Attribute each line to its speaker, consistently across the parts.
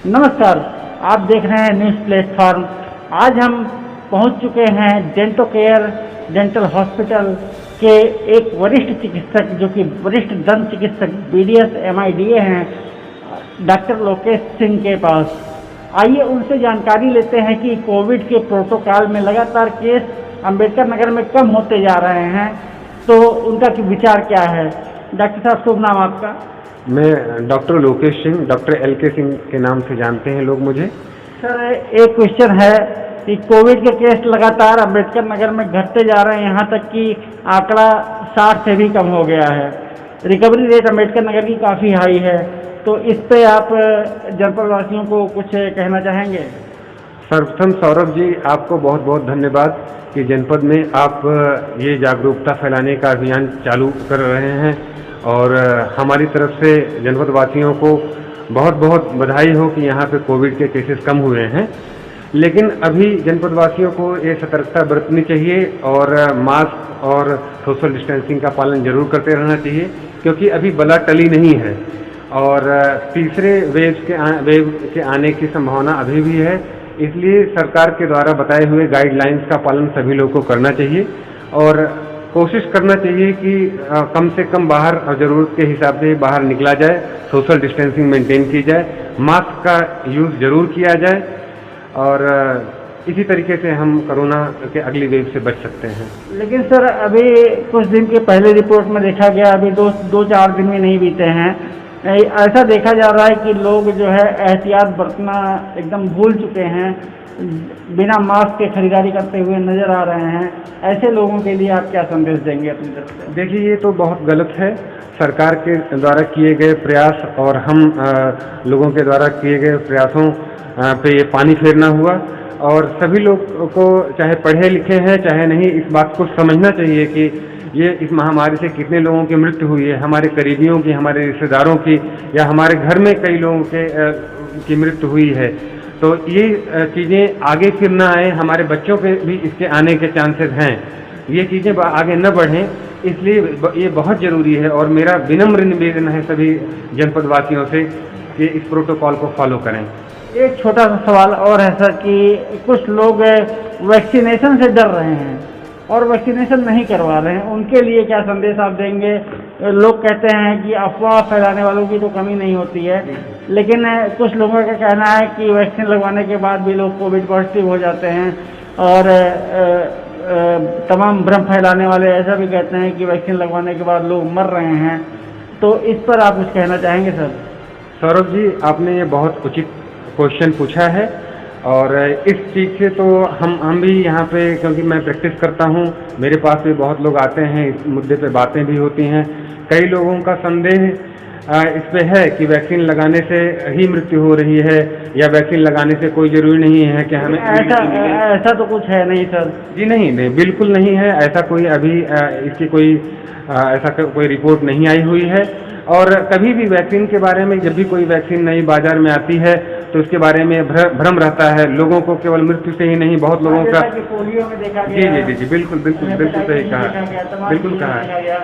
Speaker 1: नमस्कार, आप देख रहे हैं न्यूज़ प्लेटफॉर्म। आज हम पहुंच चुके हैं डेंटो केयर डेंटल हॉस्पिटल के एक वरिष्ठ चिकित्सक जो कि वरिष्ठ दंत चिकित्सक BDS MIDA हैं, डॉक्टर लोकेश सिंह के पास। आइए उनसे जानकारी लेते हैं कि कोविड के प्रोटोकॉल में लगातार केस अंबेडकर नगर में कम होते जा रहे हैं, तो उनका विचार क्या है। डॉक्टर साहब, शुभ नाम आपका?
Speaker 2: मैं doctor Lokesh Singh, doctor LK Singh के नाम से जानते हैं लोग मुझे।
Speaker 1: सर, एक क्वेश्चन है कि कोविड के केस लगातार अंबेडकर नगर में घटते जा रहे हैं, यहाँ तक कि आंकड़ा 60 से भी कम हो गया है। रिकवरी रेट अंबेडकर नगर की काफ़ी हाई है, तो इस पे आप जनपद वासियों को कुछ कहना चाहेंगे?
Speaker 2: सर्वप्रथम सौरभ जी, आपको बहुत बहुत धन्यवाद कि जनपद में आप ये जागरूकता फैलाने का अभियान चालू कर रहे हैं, और हमारी तरफ से जनपद वासियों को बहुत बहुत बधाई हो कि यहाँ पे कोविड के केसेस कम हुए हैं। लेकिन अभी जनपद वासियों को ये सतर्कता बरतनी चाहिए और मास्क और सोशल डिस्टेंसिंग का पालन जरूर करते रहना चाहिए, क्योंकि अभी बला टली नहीं है और तीसरे वेव के आने की संभावना अभी भी है। इसलिए सरकार के द्वारा बताए हुए गाइडलाइंस का पालन सभी लोगों को करना चाहिए और कोशिश करना चाहिए कि कम से कम बाहर और ज़रूरत के हिसाब से बाहर निकला जाए, सोशल डिस्टेंसिंग मेंटेन की जाए, मास्क का यूज़ ज़रूर किया जाए, और इसी तरीके से हम कोरोना के अगली वेव से बच सकते हैं।
Speaker 1: लेकिन सर, अभी कुछ दिन के पहले रिपोर्ट में देखा गया, अभी दो चार दिन भी नहीं बीते हैं, ऐसा देखा जा रहा है कि लोग जो है एहतियात बरतना एकदम भूल चुके हैं, बिना मास्क के खरीदारी करते हुए नजर आ रहे हैं। ऐसे लोगों के लिए आप क्या संदेश देंगे अपनी तरफ से?
Speaker 2: देखिए, ये तो बहुत गलत है। सरकार के द्वारा किए गए प्रयास और हम लोगों के द्वारा किए गए प्रयासों पे ये पानी फेरना हुआ, और सभी लोग को, चाहे पढ़े लिखे हैं चाहे नहीं, इस बात को समझना चाहिए कि ये इस महामारी से कितने लोगों की मृत्यु हुई है, हमारे करीबियों की, हमारे रिश्तेदारों की, या हमारे घर में कई लोगों की मृत्यु हुई है। तो ये चीज़ें आगे फिर ना आए, हमारे बच्चों पे भी इसके आने के चांसेस हैं, ये चीज़ें आगे न बढ़ें, इसलिए ये बहुत ज़रूरी है। और मेरा विनम्र निवेदन है सभी जनपद वासियों से कि इस प्रोटोकॉल को फॉलो करें।
Speaker 1: एक छोटा सा सवाल और है सर कि कुछ लोग वैक्सीनेशन से डर रहे हैं और वैक्सीनेशन नहीं करवा रहे हैं, उनके लिए क्या संदेश आप देंगे? लोग कहते हैं कि अफवाह फैलाने वालों की तो कमी नहीं होती है, लेकिन कुछ लोगों का कहना है कि वैक्सीन लगवाने के बाद भी लोग कोविड पॉजिटिव हो जाते हैं, और तमाम भ्रम फैलाने वाले ऐसा भी कहते हैं कि वैक्सीन लगवाने के बाद लोग मर रहे हैं। तो इस पर आप कुछ कहना चाहेंगे सर?
Speaker 2: सौरभ जी, आपने ये बहुत उचित क्वेश्चन पूछा है, और इस चीज़ से तो हम भी यहाँ पे, क्योंकि मैं प्रैक्टिस करता हूँ, मेरे पास भी बहुत लोग आते हैं, इस मुद्दे पे बातें भी होती हैं। कई लोगों का संदेह इस पे है कि वैक्सीन लगाने से ही मृत्यु हो रही है, या वैक्सीन लगाने से कोई ज़रूरी नहीं है कि हमें
Speaker 1: ऐसा तो कुछ है नहीं सर।
Speaker 2: जी नहीं, बिल्कुल नहीं है ऐसा। कोई अभी इसकी कोई ऐसा कोई रिपोर्ट नहीं आई हुई है। और कभी भी वैक्सीन के बारे में, जब भी कोई वैक्सीन नई बाजार में आती है तो उसके बारे में भ्रम रहता है लोगों को, केवल मृत्यु से ही नहीं, बहुत लोगों का।
Speaker 1: पोलियो में देखा
Speaker 2: जी जी जी जी, बिल्कुल बिल्कुल बिल्कुल सही कहा, बिल्कुल कहा।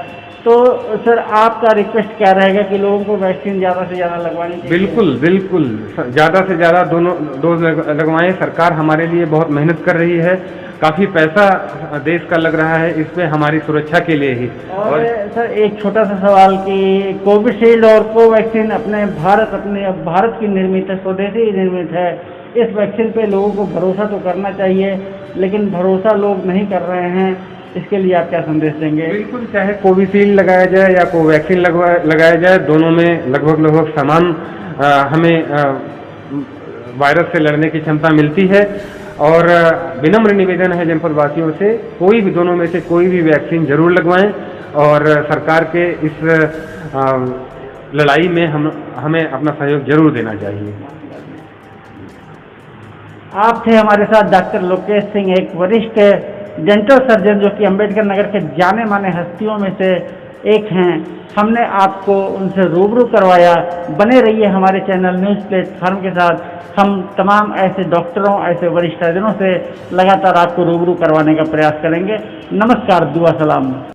Speaker 1: तो सर, आपका रिक्वेस्ट क्या रहेगा कि लोगों को वैक्सीन ज़्यादा से ज़्यादा लगवानी चाहिए?
Speaker 2: बिल्कुल बिल्कुल, ज़्यादा से ज़्यादा दोनों डोज लगवाएं। सरकार हमारे लिए बहुत मेहनत कर रही है, काफ़ी पैसा देश का लग रहा है इस पे, हमारी सुरक्षा के लिए ही।
Speaker 1: और सर, एक छोटा सा सवाल कि कोविशील्ड और कोवैक्सीन अपने भारत की निर्मित है, स्वदेशी निर्मित है। इस वैक्सीन पे लोगों को भरोसा तो करना चाहिए, लेकिन भरोसा लोग नहीं कर रहे हैं, इसके लिए आप क्या संदेश देंगे?
Speaker 2: बिल्कुल, चाहे कोविशील्ड लगाया जाए या कोवैक्सीन लगाया जाए, दोनों में लगभग समान हमें वायरस से लड़ने की क्षमता मिलती है। और विनम्र निवेदन है जनपद वासियों से, कोई भी, दोनों में से कोई भी वैक्सीन जरूर लगवाएं, और सरकार के इस लड़ाई में हमें अपना सहयोग जरूर देना चाहिए।
Speaker 1: आप थे हमारे साथ डॉक्टर लोकेश सिंह, एक वरिष्ठ डेंटल सर्जन जो कि अंबेडकर नगर के जाने माने हस्तियों में से एक हैं। हमने आपको उनसे रूबरू करवाया। बने रहिए हमारे चैनल न्यूज़ प्लेटफॉर्म के साथ। हम तमाम ऐसे डॉक्टरों, ऐसे वरिष्ठ सर्जनों से लगातार आपको रूबरू करवाने का प्रयास करेंगे। नमस्कार, दुआ सलाम।